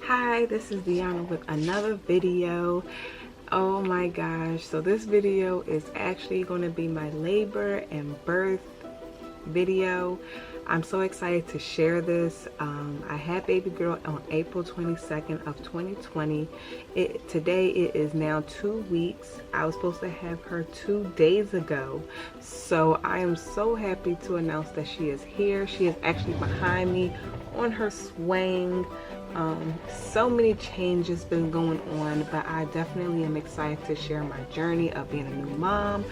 Hi, this is Deona with another video. Oh my gosh, so this video is actually going to be my labor and birth video. I'm so excited to share this. I had baby girl on April 22nd of 2020. Today it is now 2 weeks. I was supposed to have her 2 days ago, so I am so happy to announce that she is here. She is actually behind me on her swing. So many changes been going on, but I definitely am excited to share my journey of being a new mom,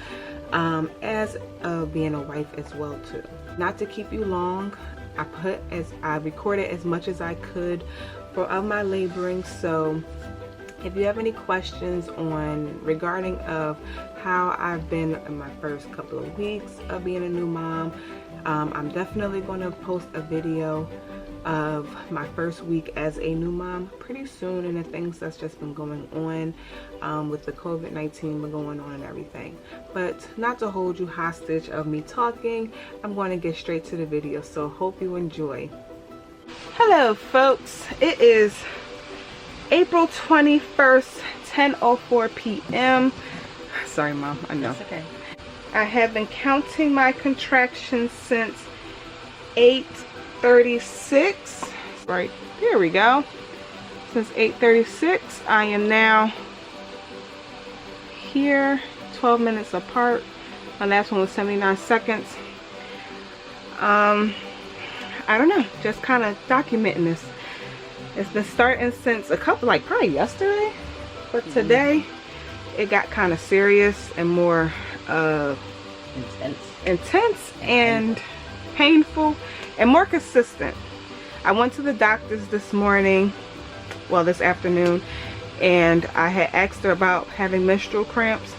as of being a wife as well too. Not to keep you long, I recorded as much as I could of my laboring. So if you have any questions regarding of how I've been in my first couple of weeks of being a new mom, I'm definitely going to post a video of my first week as a new mom pretty soon, and the things that's just been going on with the COVID-19 been going on and everything. But not to hold you hostage of me talking, I'm going to get straight to the video, so hope you enjoy. Hello folks, it is April 21st, 10:04 p.m. Sorry mom, I know. That's okay. I have been counting my contractions since 8:36. Right, there we go. Since 8:36, I am now here, 12 minutes apart. My last one was 79 seconds. I don't know, just kind of documenting this. It's been starting since probably yesterday, but today it got kind of serious and more intense and painful and more consistent. I went to the doctor's this afternoon, and I had asked her about having menstrual cramps,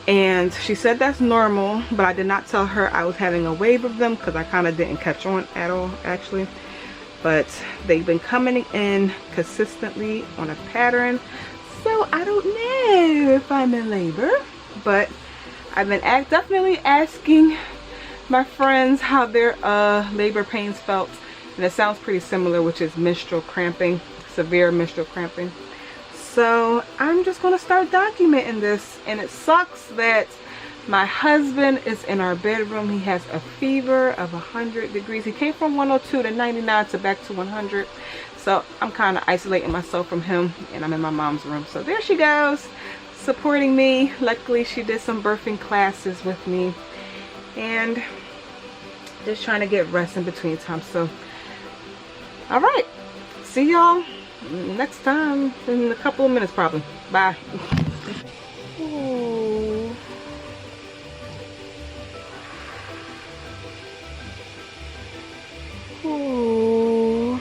and she said that's normal, but I did not tell her I was having a wave of them because I kind of didn't catch on at all actually. But they've been coming in consistently on a pattern, so I don't know if I'm in labor, but I've been definitely asking my friends how their labor pains felt, and it sounds pretty similar, which is menstrual cramping, severe menstrual cramping. So I'm just going to start documenting this, and it sucks that my husband is in our bedroom. He has a fever of 100 degrees. He came from 102 to 99 to back to 100. So I'm kind of isolating myself from him, and I'm in my mom's room. So there she goes, supporting me. Luckily she did some birthing classes with me, and just trying to get rest in between time. So all right, see y'all next time in a couple of minutes probably. Bye. Ooh. Ooh.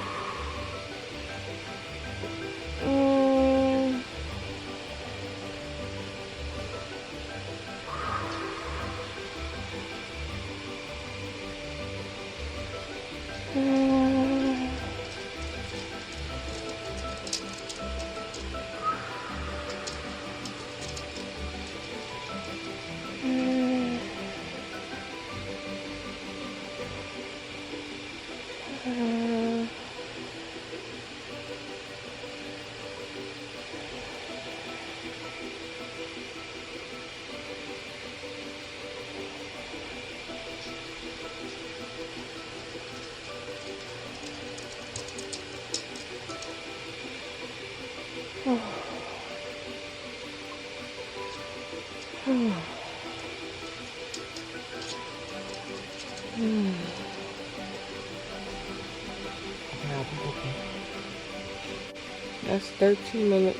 That's 13 minutes,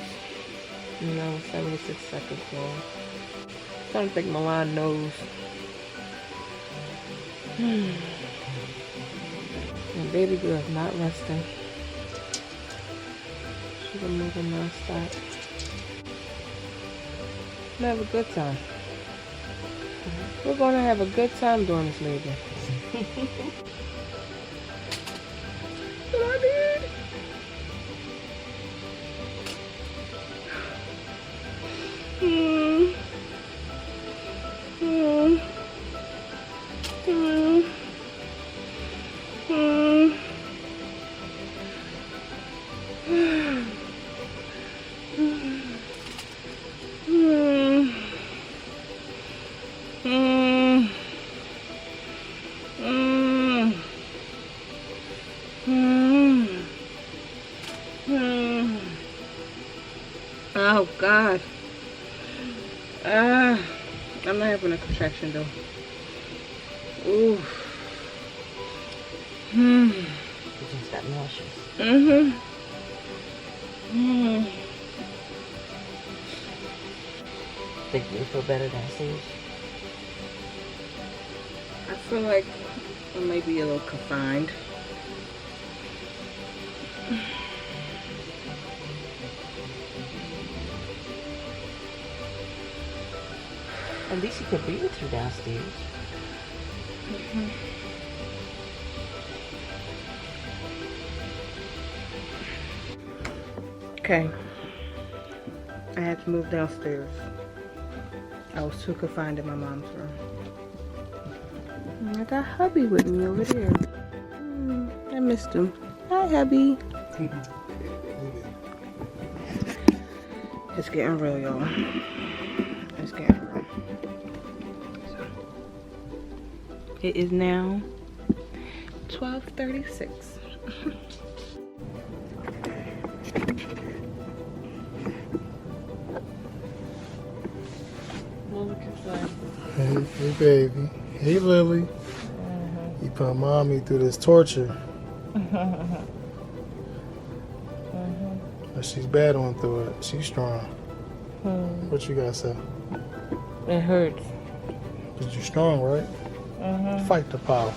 76 seconds long. I don't think Milan knows. And baby girl is not resting. She's moving non-stop. We're gonna have a good time. We're gonna have a good time during this labor. What I did? Oh God. I'm not having a contraction though. Ooh. You just got nauseous. Think you feel better downstairs? I feel like I might be a little confined. At least he could be with you downstairs. Okay. I had to move downstairs. I was too confined in my mom's room. I got hubby with me over there. I missed him. Hi, hubby. It's getting real, y'all. It's getting real. So, it is now 12:36. What would you say? Hey, baby. Hey, Lily. You put mommy through this torture. But she's battling through it. She's strong. What you gotta say? It hurts. But you're strong, right? Fight the power.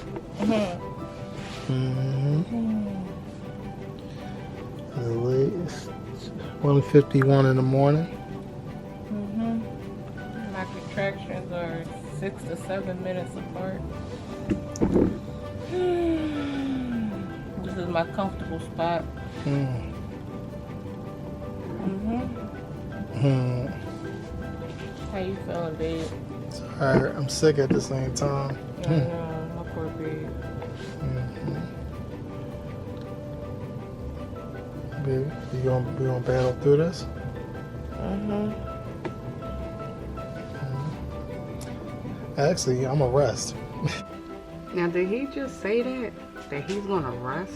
Late. It's 1:51 in the morning. My contractions are 6 to 7 minutes apart. This is my comfortable spot. How you feeling, babe? It's alright. I'm sick at the same time. I know, my poor babe. Baby, we gonna battle through this? Actually, I'm a rest. Now, did he just say that? That he's gonna rest?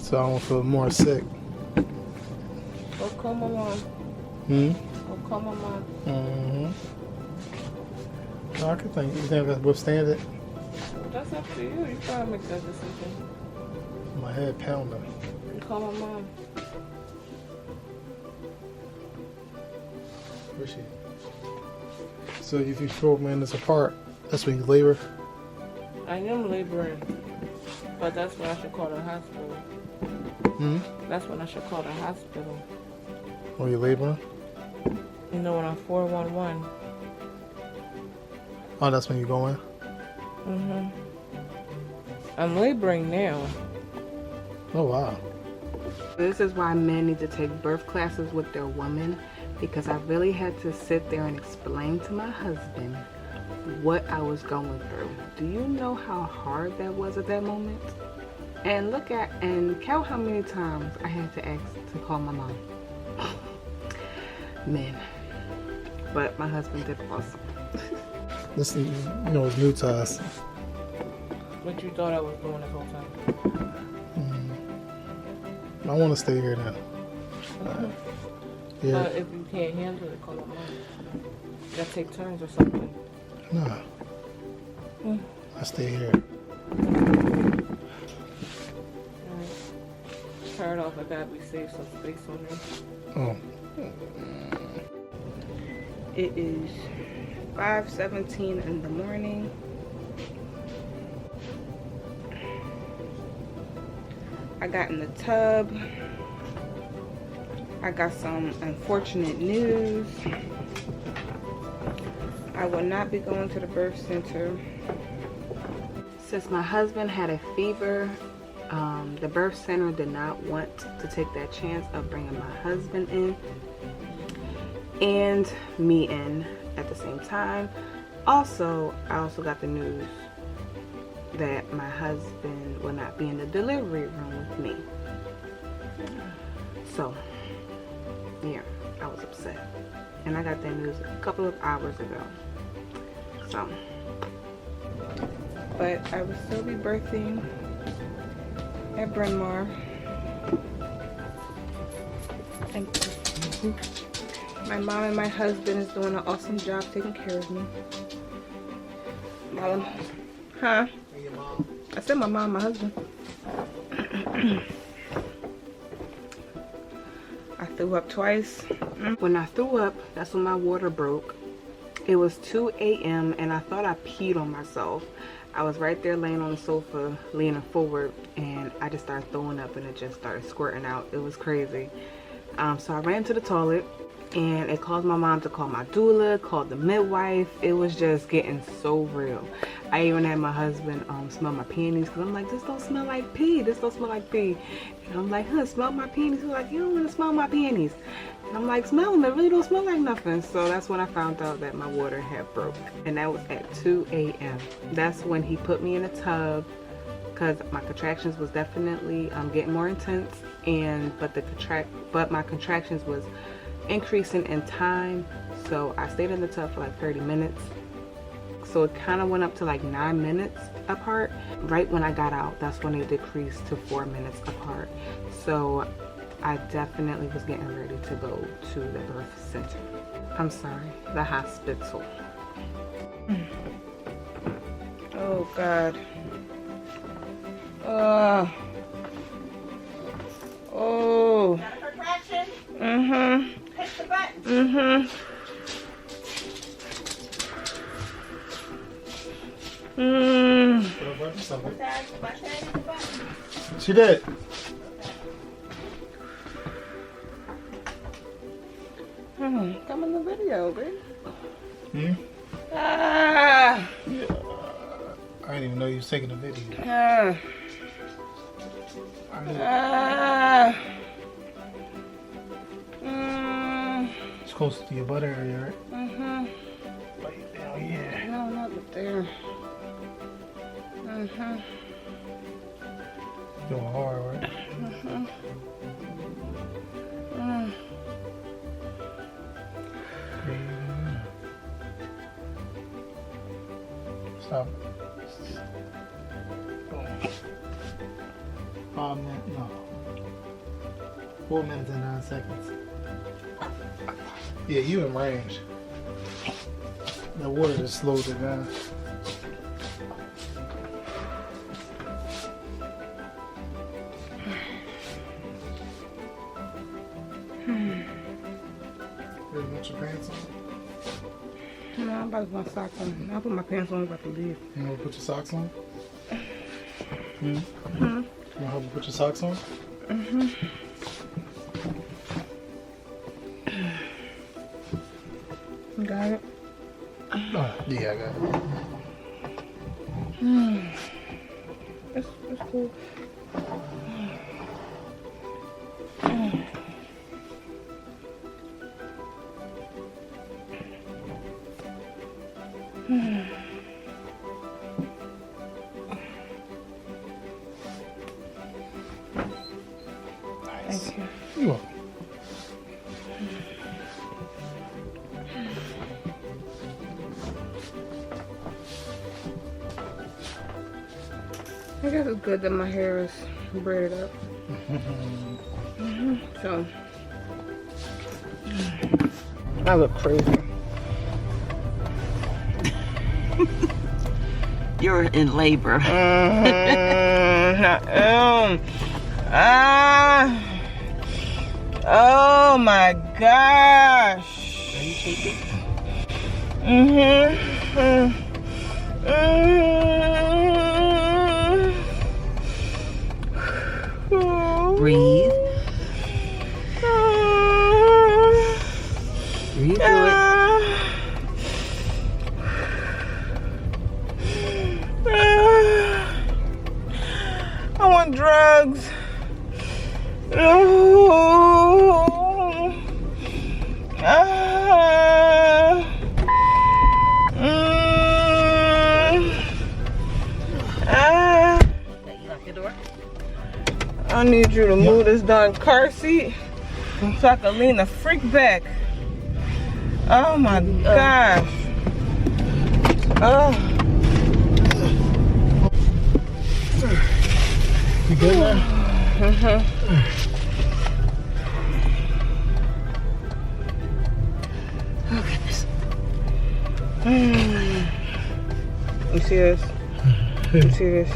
So I don't feel more sick. Go call my mom. Go call my mom. No, I can think. You think I can withstand it? That's up to you. You gotta make that decision. My head pounding. You call my mom. Where's she? So if you 12 minutes apart, that's when you labor? I am laboring, but that's when I should call the hospital. That's when I should call the hospital. Oh, you laboring? You know, when I'm 411. Oh, that's when you go in? I'm laboring now. Oh, wow. This is why men need to take birth classes with their woman, because I really had to sit there and explain to my husband what I was going through. Do you know how hard that was at that moment? And look at and count how many times I had to ask to call my mom. Men. But my husband did awesome. This, you know, it's new to us. What you thought I was doing this whole time? I want to stay here now. Yeah. But if you can't handle it, call my mom. You gotta take turns or something. Nah. I stay here. Turn it off like that. We save some space on there. Oh. It is 5:17 in the morning. I got in the tub. I got some unfortunate news. I will not be going to the birth center. Since my husband had a fever, the birth center did not want to take that chance of bringing my husband in and me in at the same time. Also, I also got the news that my husband will not be in the delivery room with me. So, yeah, I was upset. And I got that news a couple of hours ago. So, but I will still be birthing at Bryn Mawr. Thank you. My mom and my husband is doing an awesome job taking care of me. Mom. Huh? And your mom. I said my mom and my husband. I threw up twice. When I threw up, that's when my water broke. It was 2 a.m. and I thought I peed on myself. I was right there laying on the sofa, leaning forward, and I just started throwing up and it just started squirting out. It was crazy. So I ran to the toilet and it caused my mom to call my doula, called the midwife. It was just getting so real. I even had my husband smell my panties because I'm like, this don't smell like pee. This don't smell like pee. And I'm like, huh, smell my panties. He's like, you don't want to smell my panties. And I'm like, smell them. It really don't smell like nothing. So that's when I found out that my water had broke. And that was at 2 a.m. That's when he put me in a tub because my contractions was definitely getting more intense. But my contractions was increasing in time. So I stayed in the tub for like 30 minutes. So it kind of went up to like 9 minutes apart. Right when I got out, that's when it decreased to 4 minutes apart. So I definitely was getting ready to go to the birth center. I'm sorry, the hospital. Oh God. Oh. Mm-hmm. Push the button. Mm-hmm. She did. Come in the video, baby. Hmm? Ah. Yeah. I didn't even know you was taking a video. Ah. I knew. Ah. Mm. It's close to your butt area, right? Mm-hmm. Right down here. No, not up there. Mm-hmm. Doing hard, right? Mm-hmm. Mm. Stop. 5 minutes, no. 4 minutes and 9 seconds. Yeah, you in range. The water just slowed it down. Ready to put your pants on? No, I'm about to put my socks on. I'll put my pants on. I'm about to leave. You want to put your socks on? Hmm? Mm-hmm. You want to help me put your socks on? Mm-hmm. You got it? Oh, yeah, I got it. It's cool. Nice. Thank you. You're welcome. I guess it's good that my hair is braided up. So I look crazy. You're in labor. Oh my gosh. Are you shaking? Breathe. Breathe through it. I want drugs. I need you to move this darn car seat so I can lean the freak back. Oh my gosh. Oh. You good now? You see this? You see this?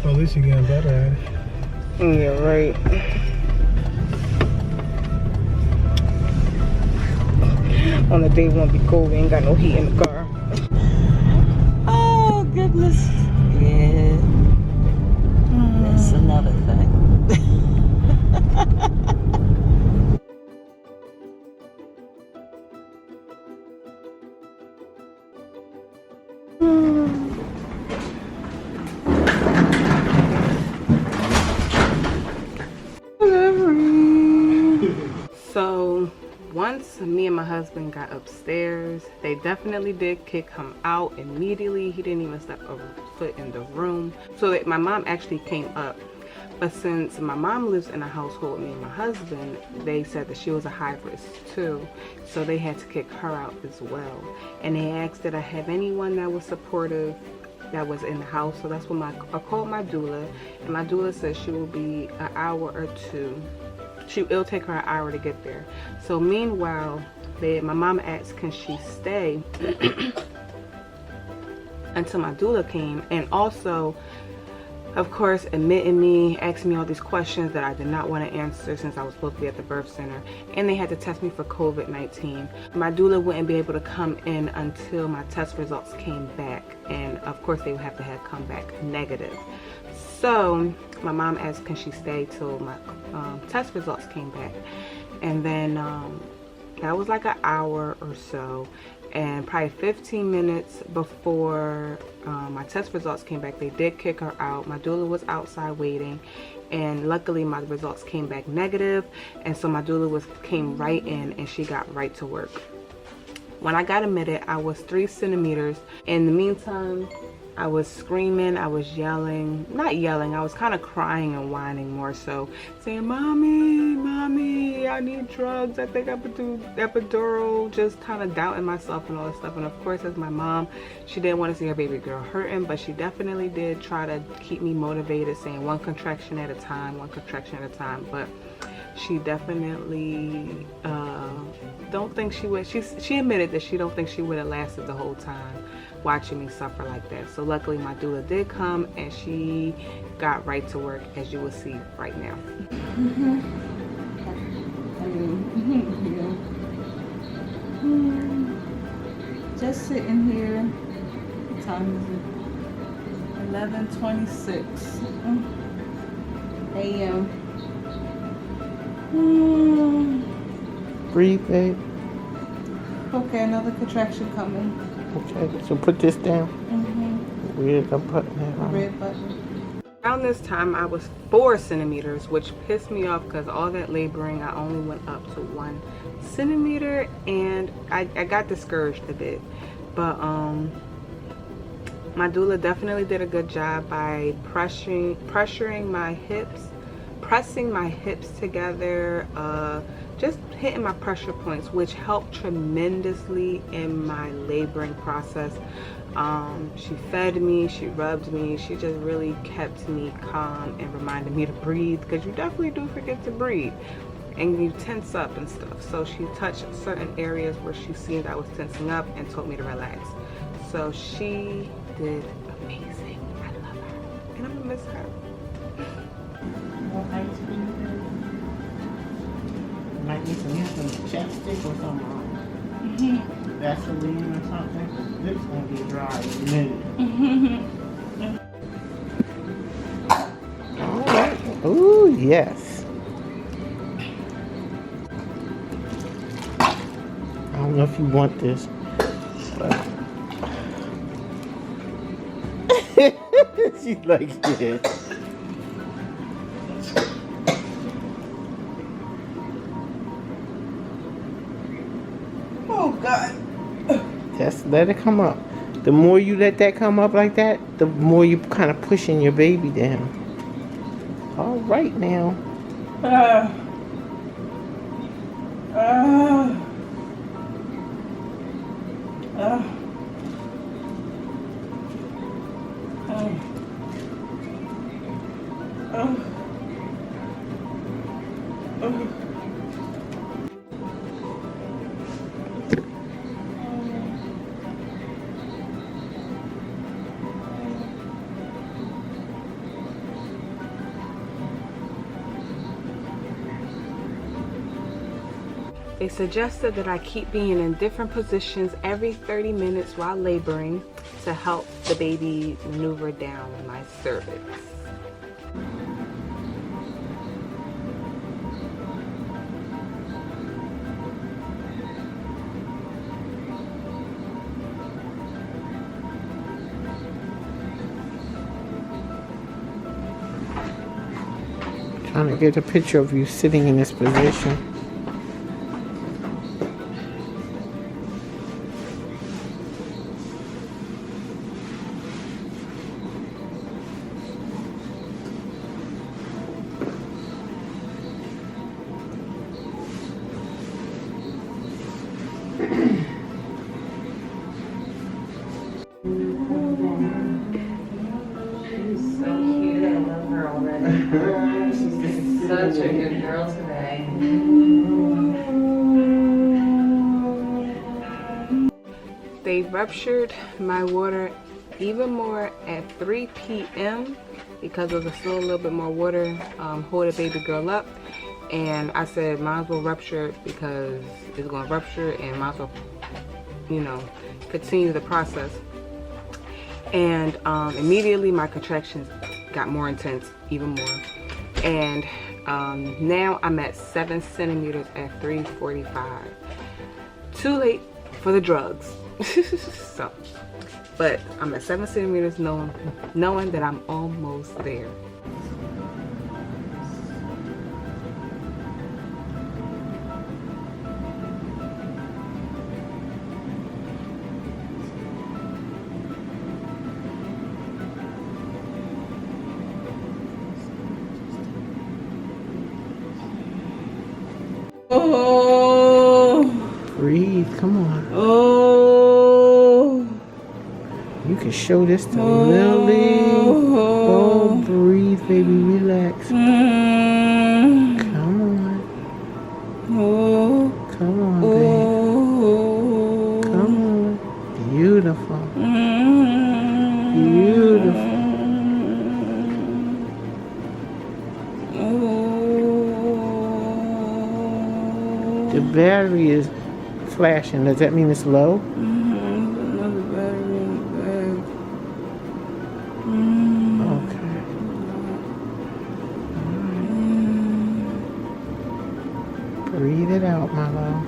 Well, at least you're getting better at it. Yeah, right. On the day won't be cold, we ain't got no heat in the car. Oh, goodness. Yeah. That's another thing. So once me and my husband got upstairs, they definitely did kick him out immediately. He didn't even step a foot in the room. So that my mom actually came up. But since my mom lives in a household with me and my husband, they said that she was a high risk too. So they had to kick her out as well. And they asked did I have anyone that was supportive that was in the house. So that's when I called my doula. And my doula said she will be an hour or two. It'll take her an hour to get there. So meanwhile, my mom asked can she stay until my doula came, and also of course admitting me, asking me all these questions that I did not want to answer since I was supposed to be at the birth center, and they had to test me for COVID-19. My doula wouldn't be able to come in until my test results came back, and of course they would have to have come back negative. So my mom asked can she stay till my test results came back, and then that was like an hour or so, and probably 15 minutes before my test results came back, they did kick her out. My doula was outside waiting, and luckily my results came back negative, and so my doula came right in and she got right to work. When I got admitted, I was 3 centimeters. In the meantime, I was screaming, I was yelling, not yelling, I was kind of crying and whining more so, saying, mommy, mommy, I need drugs, I think I could do epidural, just kind of doubting myself and all this stuff. And of course, as my mom, she didn't want to see her baby girl hurting, but she definitely did try to keep me motivated, saying one contraction at a time, one contraction at a time. But she definitely don't think she would, she admitted that she don't think she would have lasted the whole time watching me suffer like that. So luckily my doula did come and she got right to work, as you will see right now. Just sitting here. What time is it? 11:26 a.m. Breathe, babe. Okay, another contraction coming. Okay, so put this down. Where's the button at? Red button. Around this time I was 4 centimeters, which pissed me off because all that laboring I only went up to 1 centimeter, and I got discouraged a bit. But my doula definitely did a good job by pressuring my hips, pressing my hips together, just hitting my pressure points, which helped tremendously in my laboring process. She fed me, she rubbed me, she just really kept me calm and reminded me to breathe, because you definitely do forget to breathe and you tense up and stuff. So she touched certain areas where she seen that I was tensing up and told me to relax. So she did amazing. I love her and I'm gonna miss her. Might need some chapstick or some Vaseline or something. Lips gonna be dry in a minute. All right. Ooh, yes. I don't know if you want this, but she likes this. Oh God. Just let it come up. The more you let that come up like that, the more you kind of pushing your baby down. All right now. They suggested that I keep being in different positions every 30 minutes while laboring to help the baby maneuver down my cervix. Trying to get a picture of you sitting in this position. She's so cute. I love her already. She's such a good girl today. They ruptured my water even more at 3 p.m. because of the still a little bit more water hold the baby girl up. And I said, might as well rupture it because it's going to rupture and might as well, you know, continue the process. And immediately my contractions got more intense, even more. And now I'm at 7 centimeters at 3:45. Too late for the drugs. So, but I'm at 7 centimeters knowing that I'm almost there. Oh, Breathe, come on. oh, You can show this to Lily. Oh, breathe, baby, relax. Come on. Come on, baby. Come on. Beautiful. Beautiful. The battery is flashing. Does that mean it's low? Another battery in the bag. Okay. All right. Breathe it out, my love.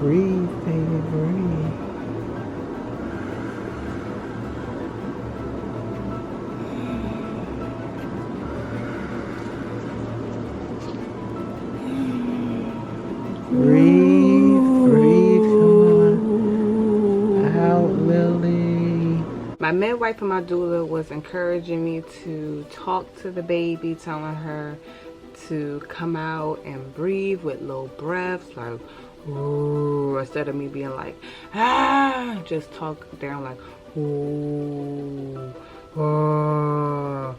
Breathe, baby, breathe. Breathe, breathe, come on. Out, Lily. My midwife and my doula was encouraging me to talk to the baby, telling her to come out and breathe with low breaths, like, ooh, instead of me being like, ah, just talk down like, ooh, oh.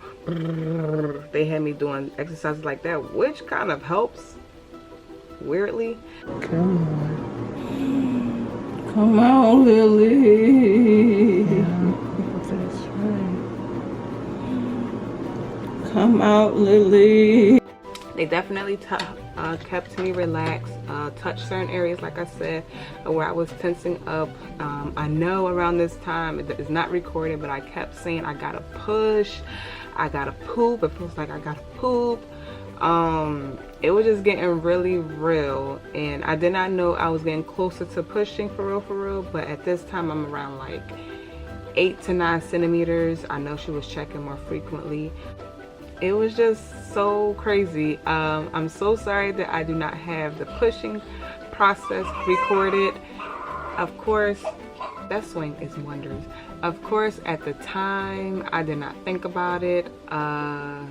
They had me doing exercises like that, which kind of helps, weirdly. Come on. Come on, Lily. Yeah, that's right. Come out, Lily. They definitely kept me relaxed, touched certain areas, like I said, where I was tensing up. I know around this time, it's not recorded, but I kept saying, I gotta push, I gotta poop. It feels like I gotta poop. It was just getting really real, and I did not know I was getting closer to pushing for real, but at this time I'm around like 8 to 9 centimeters. I know she was checking more frequently. It was just so crazy. I'm so sorry that I do not have the pushing process recorded. Of course, that swing is wonders. Of course, at the time, I did not think about it. I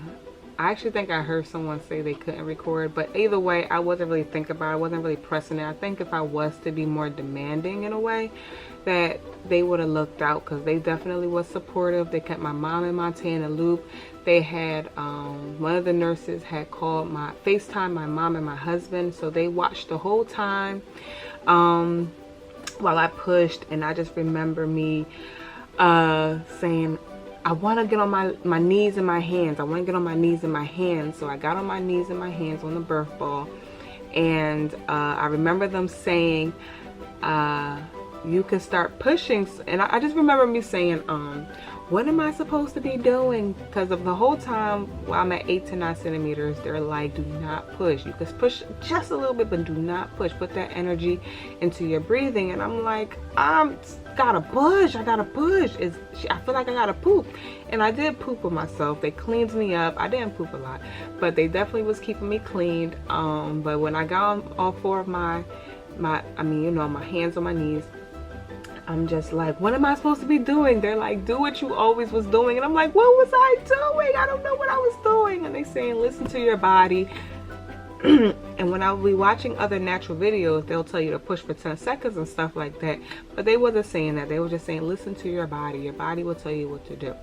actually think I heard someone say they couldn't record, but either way, I wasn't really thinking about it. I wasn't really pressing it. I think if I was to be more demanding in a way, that they would have looked out, because they definitely was supportive. They kept my mom and my auntie in the loop. They had, one of the nurses had called FaceTime my mom and my husband, so they watched the whole time. while I pushed, and I just remember me saying, I want to get on my knees and my hands. I want to get on my knees and my hands. So I got on my knees and my hands on the birth ball. And I remember them saying, you can start pushing. And I just remember me saying, what am I supposed to be doing? Because of the whole time while I'm at 8 to 9 centimeters, they're like, do not push. You can push just a little bit, but do not push. Put that energy into your breathing. And I'm like, gotta push. I gotta push. I feel like I gotta poop. And I did poop with myself. They cleaned me up. I didn't poop a lot, but they definitely was keeping me cleaned. But when I got on all four of my hands on my knees, I'm just like, what am I supposed to be doing? They're like, do what you always was doing. And I'm like, what was I doing? I don't know what I was doing. And they saying, listen to your body. And when I'll be watching other natural videos, they'll tell you to push for 10 seconds and stuff like that. But they wasn't saying that. They were just saying, listen to your body. Your body will tell you what to do.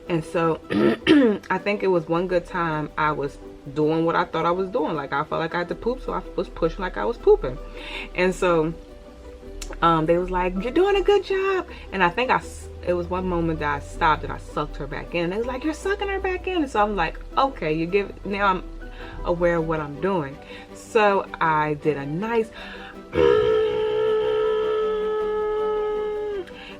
And so I think it was one good time I was doing what I thought I was doing. Like I felt like I had to poop, so I was pushing like I was pooping. And so they was like, you're doing a good job. And I think it was one moment that I stopped and I sucked her back in. And they was like, you're sucking her back in. And so I'm like, okay, now I'm aware of what I'm doing. So I did a nice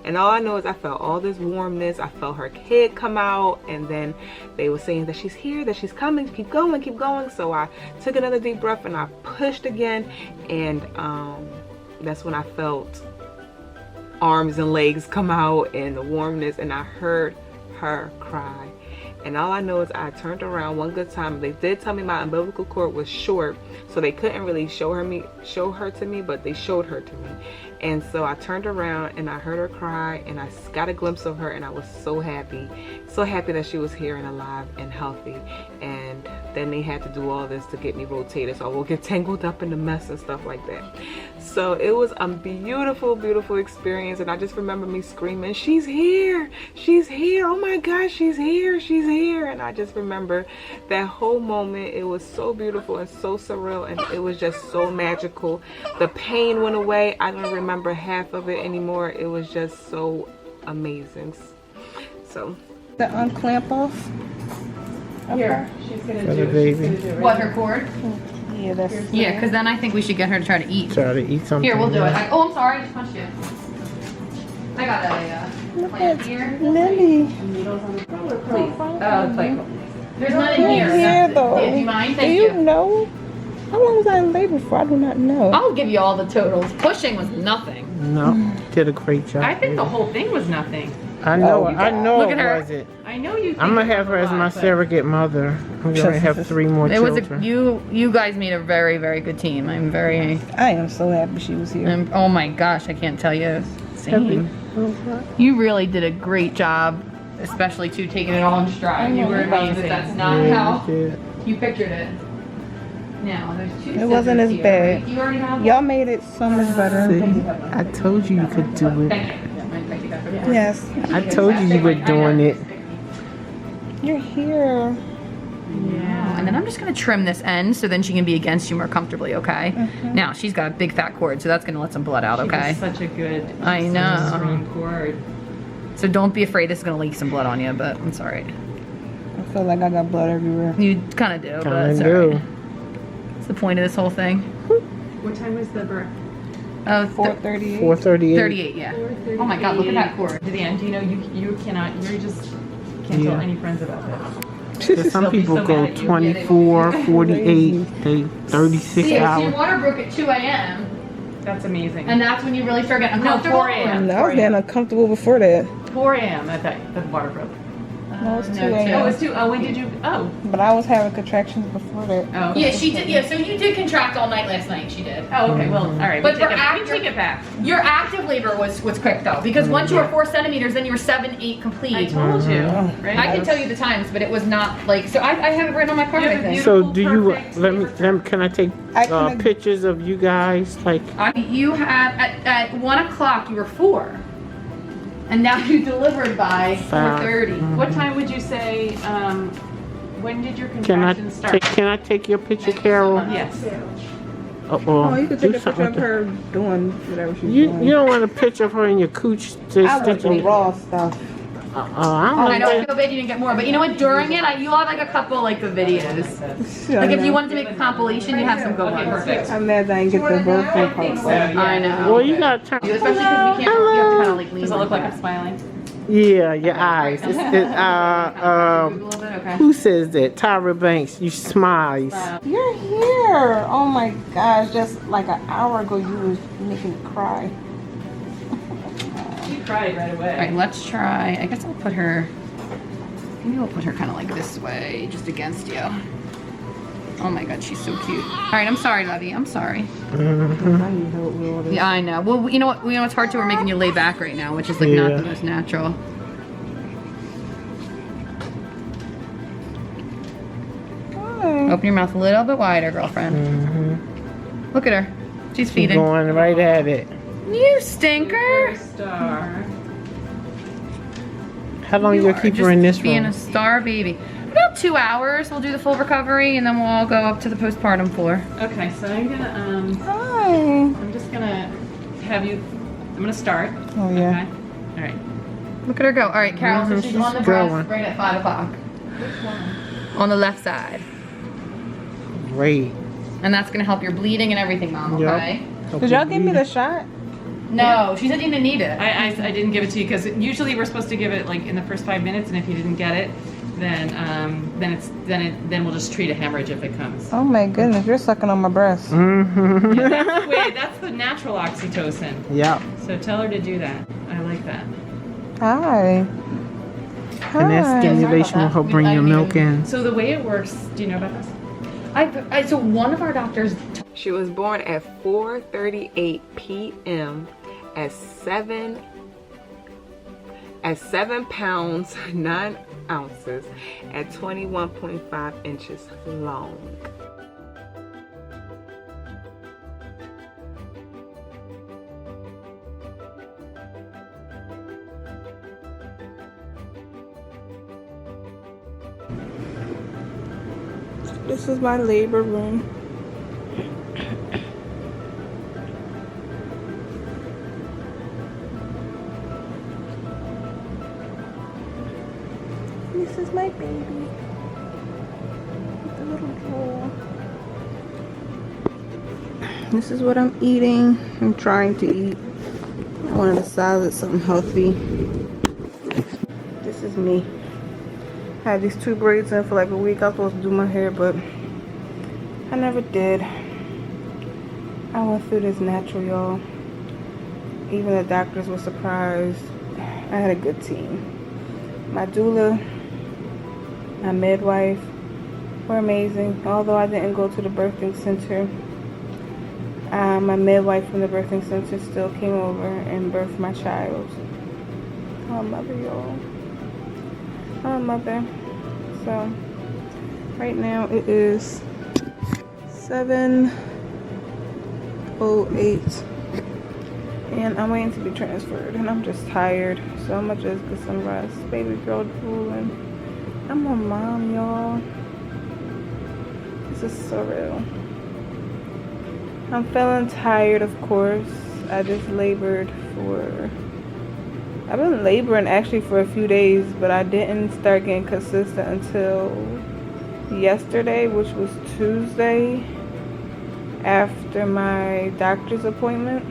and all I know is I felt all this warmness. I felt her kid come out, and then they were saying that she's here, that she's coming, keep going, keep going. So I took another deep breath and I pushed again, and that's when I felt arms and legs come out and the warmness, and I heard her cry. And all I know is I turned around one good time. They did tell me my umbilical cord was short, so they couldn't really show her to me, but they showed her to me. And so I turned around and I heard her cry, and I got a glimpse of her, and I was so happy that she was here and alive and healthy. And then they had to do all this to get me rotated, so I will get tangled up in the mess and stuff like that. So it was a beautiful, beautiful experience. And I just remember me screaming, she's here, she's here, oh my gosh, she's here, she's here. And I just remember that whole moment. It was so beautiful and so surreal, and it was just so magical. The pain went away. I don't remember half of it anymore. It was just so amazing. So The unclamp off? Here, she's gonna For do the baby. what, her cord? Yeah, that's Yeah, because then I think we should get her to try to eat. Try to eat something. Here, we'll do it. Oh, I'm sorry, I just punched you. I got a plant here. Lily. Please. There's none in here. Here, though. Do you mind? Do Thank you you. know? How long was I in labor for? I do not know. I'll give you all the totals. Pushing was nothing. No, did a great job. I think the whole thing was nothing. I know, I know Look it at her. wasn't. I know you. I'm gonna have her as my surrogate mother. I'm gonna have 3 more It was children. you guys made a very, very good team. I'm very I am so happy she was here. oh my gosh, I can't tell you. Same. You really did a great job, especially too taking it all in stride. You were amazing. That's not how you pictured it. Now there's 2 It wasn't scissors as here, bad. right? You already have Y'all made it so much better. See, I told you you could do it. Thank you. Yes. I told you you were doing it. You're here. Yeah. And then I'm just gonna trim this end so then she can be against you more comfortably, okay? Now she's got a big fat cord, so that's gonna let some blood out, okay? Such a good. I know. Strong cord. So don't be afraid this is gonna leak some blood on you, but it's alright. I feel like I got blood everywhere. You kinda do, but Kinda it's do. alright. It's the point of this whole thing. What time was the birth? Oh, 4:38. 4:38. 38, yeah. Oh my god, look at that cord. To the end, you know, you cannot. You just can't tell any friends about this. Because some They'll be people so go mad at you. 24, 48, they 36 See, so your hours. water broke at 2 a.m. That's amazing. and that's when you really start getting No, uncomfortable. 4 a.m. And I was getting uncomfortable before that. 4 a.m. that the water broke. No, it's 2 no, a.m. Oh, it's 2. Oh, when did you? Oh. But I was having contractions before that. Oh. Yeah, she did. Yeah, so you did contract all night last night. She did. Oh, okay. Well, all right. But we take for it, after- we take it back. Your active labor was quick though, because once you were 4 centimeters, then you were 7, 8 complete. I told you, Mm-hmm. right? I can tell you the times, but it was not like. So I have it written on my card. You I have a think. So do you, Perfect. let me, can I take I can- pictures of you guys? Like, You had at 1 o'clock you were 4, and now you delivered by 4:30. What time would you say? When did your can I contractions start? take your picture, Carol? Yes. Oh, you could do take a picture something of with her doing whatever she's You doing. you don't want a picture of her in your cooch just I want the stitching. raw stuff. I I know, I don't feel bad you didn't get more, but you know what? During it, you'll have like a couple like the videos. Like if you wanted to make a compilation, you have some good ones. Perfect. I'm mad that I didn't get the birthday part. I know. Well, you gotta turn. Especially because we can't. You have to kind of like lean. Does it look like I'm smiling? Yeah, your eyes. Google it, okay. Who says that? Tyra Banks. You smiles. You're here. Oh my gosh, just like an hour ago you was making me cry. She cried right away. All right, let's try. I guess I'll put her. Maybe we'll put her kind of like this way, just against you. Oh my God, she's so cute. All right, I'm sorry, Lovey. I'm sorry. I need help with all this. Yeah, I know. Well, you know what? It's hard too. We're making you lay back right now, which is like not Yeah. the most natural. Hi. Open your mouth a little bit wider, girlfriend. Look at her. She's She's feeding. going right at it. You stinker. Star. How long you You gonna are keep her just in this being room? a star baby. About 2 hours. We'll do the full recovery, and then we'll all go up to the postpartum floor. Okay, so I'm gonna Hi. I'm just gonna have you. I'm gonna start. Oh yeah. Okay. All right. Look at her go. All right, Carol. So she's she's on the breast going. right at 5 o'clock. On the left side. Great. And that's gonna help your bleeding and everything, Mom, Yep. okay? Did y'all give me the shot? No, she said you didn't need it. I didn't give it to you because usually we're supposed to give it like in the first 5 minutes, and if you didn't get it, then we'll just treat a hemorrhage if it comes. Oh my goodness, you're sucking on my breast. Mm-hmm. That's the natural oxytocin. Yep. So tell her to do that. I like that. Hi. And that Hi. stimulation will help bring your milk in. So the way it works, do you know about this? So one of our doctors. She was born at 4:38 p.m. at 7 pounds 9 ounces at 21.5 inches long. This is my labor room. This is my baby. With the little drool. This is what I'm eating. I'm trying to eat. I wanted a salad, something healthy. This is me. I had these 2 braids in for like a week. I was supposed to do my hair, but I never did. I went through this natural, y'all. Even the doctors were surprised. I had a good team. My doula, my midwife were amazing. Although I didn't go to the birthing center, my midwife from the birthing center still came over and birthed my child. I'm a mother, y'all. I'm a mother. So right now it is 7:08 and I'm waiting to be transferred, and I'm just tired, so I'm gonna just get some rest. Baby girl drooling. I'm a mom, y'all. This is surreal. I'm feeling tired, of course. I just labored I've been laboring actually for a few days, but I didn't start getting consistent until yesterday, which was Tuesday, after my doctor's appointment.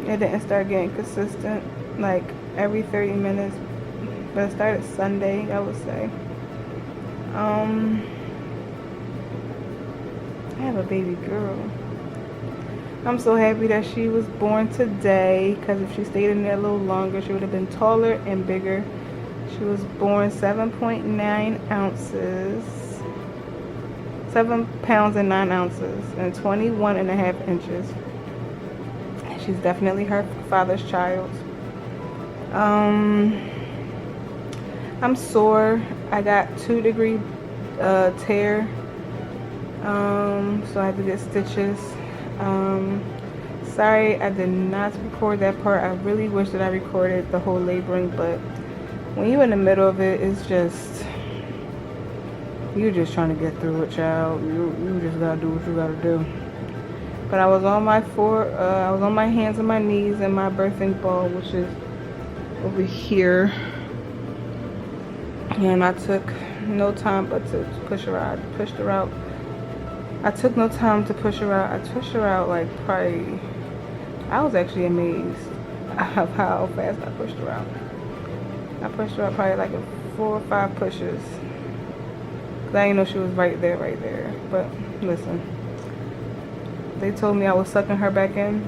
I didn't start getting consistent like every 30 minutes, but it started Sunday, I would say. I have a baby girl. I'm so happy that she was born today, because if she stayed in there a little longer, she would have been taller and bigger. She was born 7.9 ounces, 7 pounds and 9 ounces, and 21.5 inches. She's definitely her father's child. I'm sore. I got 2-degree tear, so I had to get stitches. Sorry I did not record that part. I really wish that I recorded the whole laboring, but when you're in the middle of it, it's just, You just trying to get through it, child. You just gotta do what you gotta do. But I was on my I was on my hands and my knees in my birthing ball, which is over here. And I took no time but to push her out. I pushed her out. I took no time to push her out. I pushed her out like probably, I was actually amazed of how fast I pushed her out. I pushed her out probably like 4 or 5 pushes. Cause I didn't know she was right there. But listen, they told me I was sucking her back in.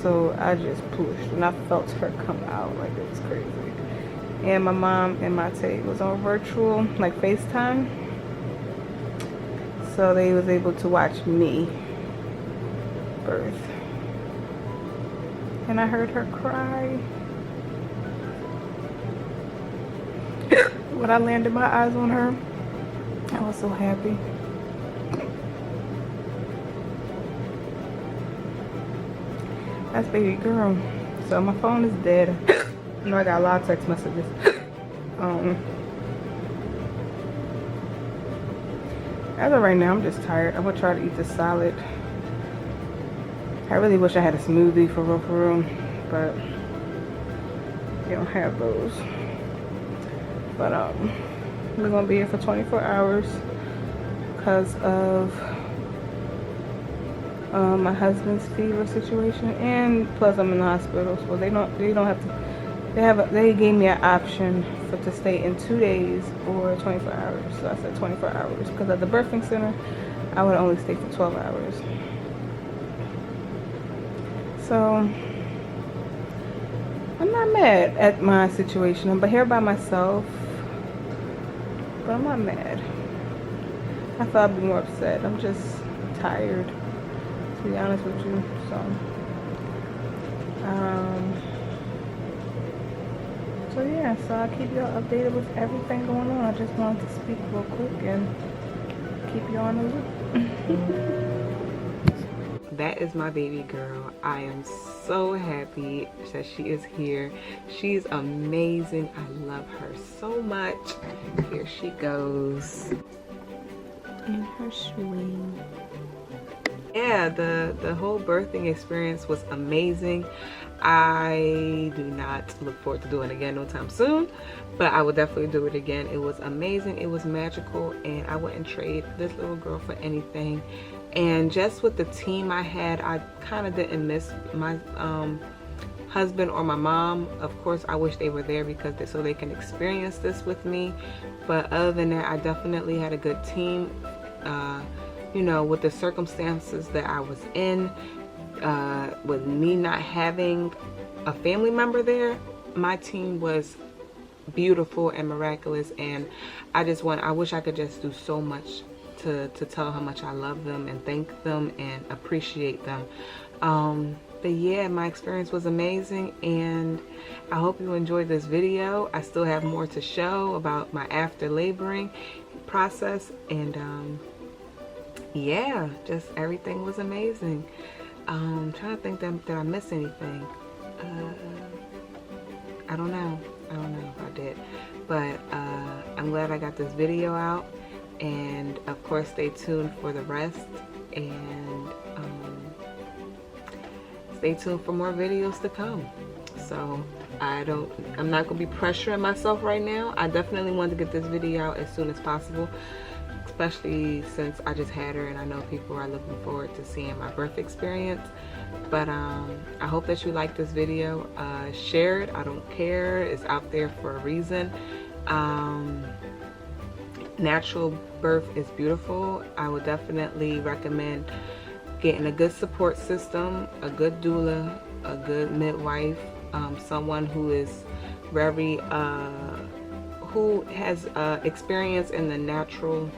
So I just pushed and I felt her come out like it was crazy. And my mom and my Tate was on virtual, like FaceTime. So they was able to watch me birth. And I heard her cry. When I landed my eyes on her, I was so happy. That's baby girl. So my phone is dead. You know I got a lot of text messages. As of right now, I'm just tired. I'm gonna try to eat this salad. I really wish I had a smoothie for real, but they don't have those. But we're gonna be here for 24 hours because of my husband's fever situation, and plus I'm in the hospital, so they don't have to. They gave me an option to stay in 2 days or 24 hours. So I said 24 hours because at the birthing center, I would only stay for 12 hours. So I'm not mad at my situation. I'm here by myself, but I'm not mad. I thought I'd be more upset. I'm just tired, to be honest with you. So yeah, so I'll keep y'all updated with everything going on. I just wanted to speak real quick and keep y'all in the loop. That is my baby girl. I am so happy that she is here. She's amazing. I love her so much. Here she goes in her swing. Yeah, the whole birthing experience was amazing. I do not look forward to doing it again no time soon, but I will definitely do it again. It was amazing. It was magical, and I wouldn't trade this little girl for anything. And just with the team I had, I kind of didn't miss my husband or my mom. Of course, I wish they were there because so they can experience this with me. But other than that, I definitely had a good team. You know, with the circumstances that I was in, with me not having a family member there, my team was beautiful and miraculous, and I wish I could just do so much to tell how much I love them and thank them and appreciate them. But yeah, my experience was amazing, and I hope you enjoyed this video. I still have more to show about my after laboring process, and yeah, just everything was amazing. I'm trying to think that I missed anything. I don't know if I did, but I'm glad I got this video out, and of course stay tuned for the rest, and stay tuned for more videos to come. So I'm not gonna be pressuring myself right now. I definitely want to get this video out as soon as possible, especially since I just had her and I know people are looking forward to seeing my birth experience. But I hope that you like this video. Share it. I don't care. It's out there for a reason. Natural birth is beautiful. I would definitely recommend getting a good support system, a good doula, a good midwife, someone who is very who has experience in the natural,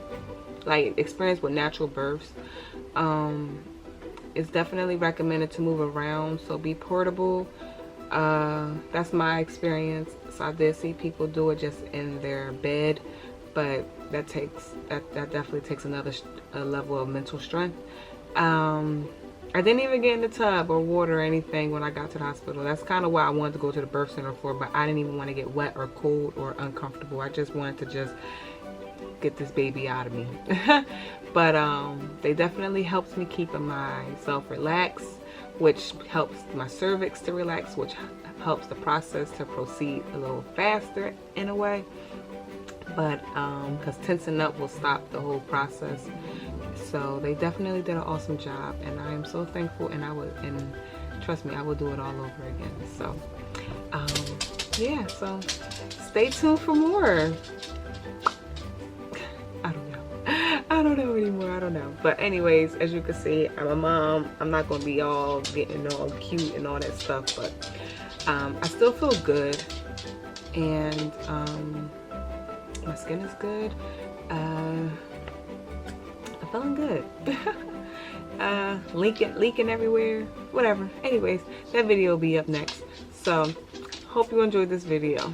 like experience with natural births. It's definitely recommended to move around, so be portable. That's my experience. So I did see people do it just in their bed, but that definitely takes another level of mental strength. I didn't even get in the tub or water or anything when I got to the hospital. That's kind of why I wanted to go to the birth center for, but I didn't even want to get wet or cold or uncomfortable. I just wanted to just get this baby out of me. But they definitely helps me keep myself relaxed, which helps my cervix to relax, which helps the process to proceed a little faster in a way. But because tensing up will stop the whole process. So they definitely did an awesome job, and I am so thankful, and trust me, I will do it all over again. So yeah, so stay tuned for more. I don't know anymore. I don't know. But anyways, as you can see, I'm a mom. I'm not going to be all getting all cute and all that stuff, but I still feel good, and my skin is good. I'm feeling good. Leaking everywhere, whatever. Anyways, that video will be up next. So hope you enjoyed this video.